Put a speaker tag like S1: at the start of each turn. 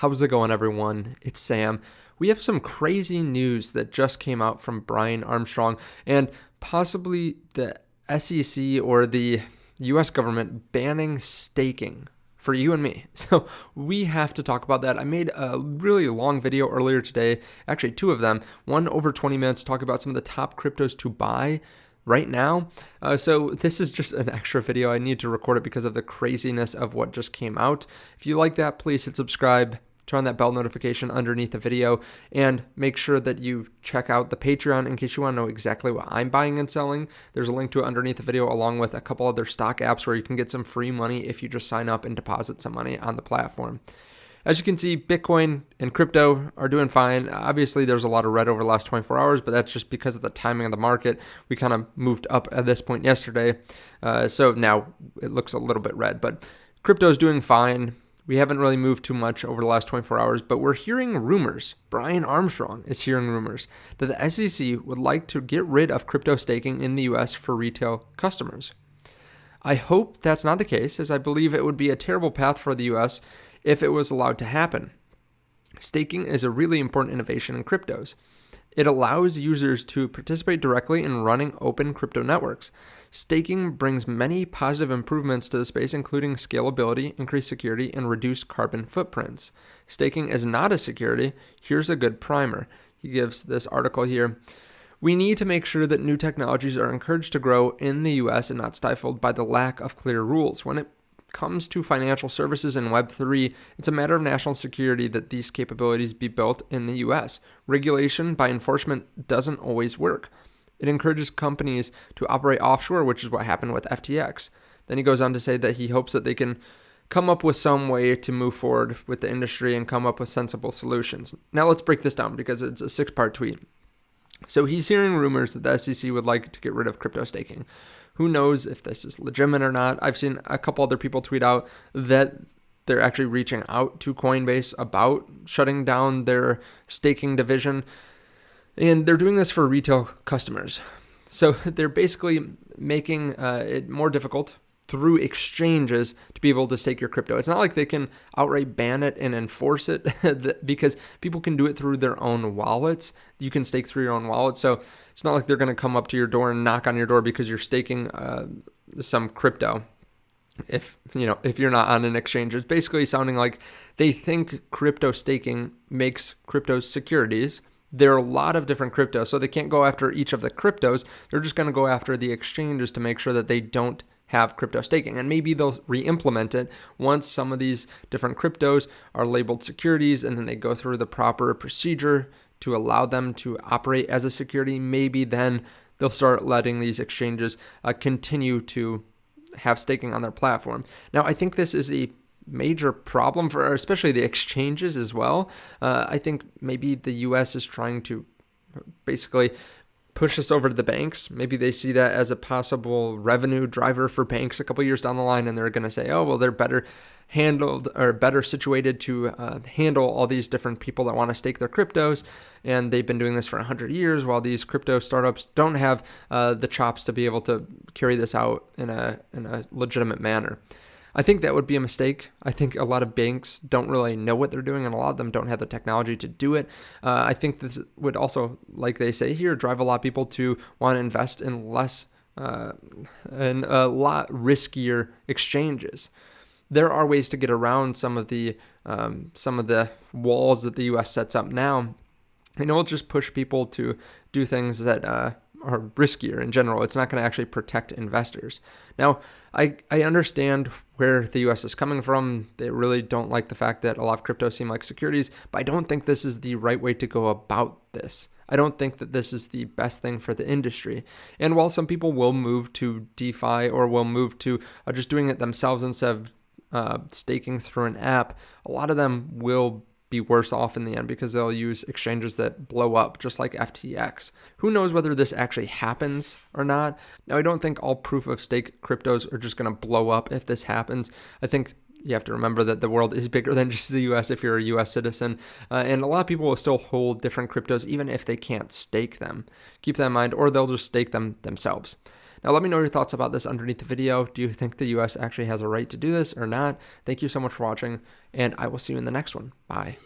S1: How's it going, everyone? It's Sam. We have some crazy news that just came out from Brian Armstrong and possibly the SEC or the US government banning staking for you and me. So we have to talk about that. I made a really long video earlier today, actually two of them, one over 20 minutes, talk about some of the top cryptos to buy right now. So this is just an extra video. I need to record it because of the craziness of what just came out. If you like that, please hit subscribe, turn on that bell notification underneath the video, and make sure that you check out the Patreon in case you want to know exactly what I'm buying and selling. There's a link to it underneath the video along with a couple other stock apps where you can get some free money if you just sign up and deposit some money on the platform. As you can see, Bitcoin and crypto are doing fine. Obviously, there's a lot of red over the last 24 hours, but that's just because of the timing of the market. We kind of moved up at this point yesterday. So now it looks a little bit red, but crypto is doing fine. We haven't really moved too much over the last 24 hours, but we're hearing rumors. Brian Armstrong is hearing rumors that the SEC would like to get rid of crypto staking in the US for retail customers. I hope that's not the case, as I believe it would be a terrible path for the US if it was allowed to happen. Staking is a really important innovation in cryptos. It allows users to participate directly in running open crypto networks. Staking brings many positive improvements to the space, including scalability, increased security, and reduced carbon footprints. Staking is not a security. Here's a good primer. He gives this article here. We need to make sure that new technologies are encouraged to grow in the US and not stifled by the lack of clear rules. When it comes to financial services and Web3, it's a matter of national security that these capabilities be built in the US. Regulation by enforcement doesn't always work. It encourages companies to operate offshore, which is what happened with FTX. Then he goes on to say that he hopes that they can come up with some way to move forward with the industry and come up with sensible solutions. Now let's break this down because it's a 6-part tweet. So he's hearing rumors that the SEC would like to get rid of crypto staking. Who knows if this is legitimate or not? I've seen a couple other people tweet out that they're actually reaching out to Coinbase about shutting down their staking division. And they're doing this for retail customers. So they're basically making it more difficult through exchanges to be able to stake your crypto. It's not like they can outright ban it and enforce it because people can do it through their own wallets. You can stake through your own wallet. So it's not like they're going to come up to your door and knock on your door because you're staking some crypto. If you're not on an exchange, it's basically sounding like they think crypto staking makes crypto securities. There are a lot of different cryptos, so they can't go after each of the cryptos. They're just going to go after the exchanges to make sure that they don't have crypto staking. And maybe they'll re-implement it once some of these different cryptos are labeled securities and then they go through the proper procedure to allow them to operate as a security. Maybe then they'll start letting these exchanges continue to have staking on their platform. Now, I think this is a major problem for especially the exchanges as well. I think maybe the US is trying to basically push us over to the banks. Maybe they see that as a possible revenue driver for banks a couple years down the line, and they're going to say, oh, well, they're better handled or better situated to handle all these different people that want to stake their cryptos. And they've been doing this for 100 years, while these crypto startups don't have the chops to be able to carry this out in a legitimate manner. I think that would be a mistake. I think a lot of banks don't really know what they're doing, and a lot of them don't have the technology to do it. I think this would also, like they say here, drive a lot of people to want to invest in less and a lot riskier exchanges. There are ways to get around some of the walls that the U.S. sets up now, and it will just push people to do things that are riskier in general. It's not going to actually protect investors. Now, I understand where the US is coming from. They really don't like the fact that a lot of crypto seem like securities, but I don't think this is the right way to go about this. I don't think that this is the best thing for the industry. And while some people will move to DeFi or will move to just doing it themselves instead of staking through an app, a lot of them will be worse off in the end because they'll use exchanges that blow up, just like FTX. Who knows whether this actually happens or not? Now, I don't think all proof of stake cryptos are just going to blow up if this happens. I think you have to remember that the world is bigger than just the US if you're a US citizen. And a lot of people will still hold different cryptos even if they can't stake them. Keep that in mind, or they'll just stake them themselves. Now, let me know your thoughts about this underneath the video. Do you think the US actually has a right to do this or not? Thank you so much for watching, and I will see you in the next one. Bye.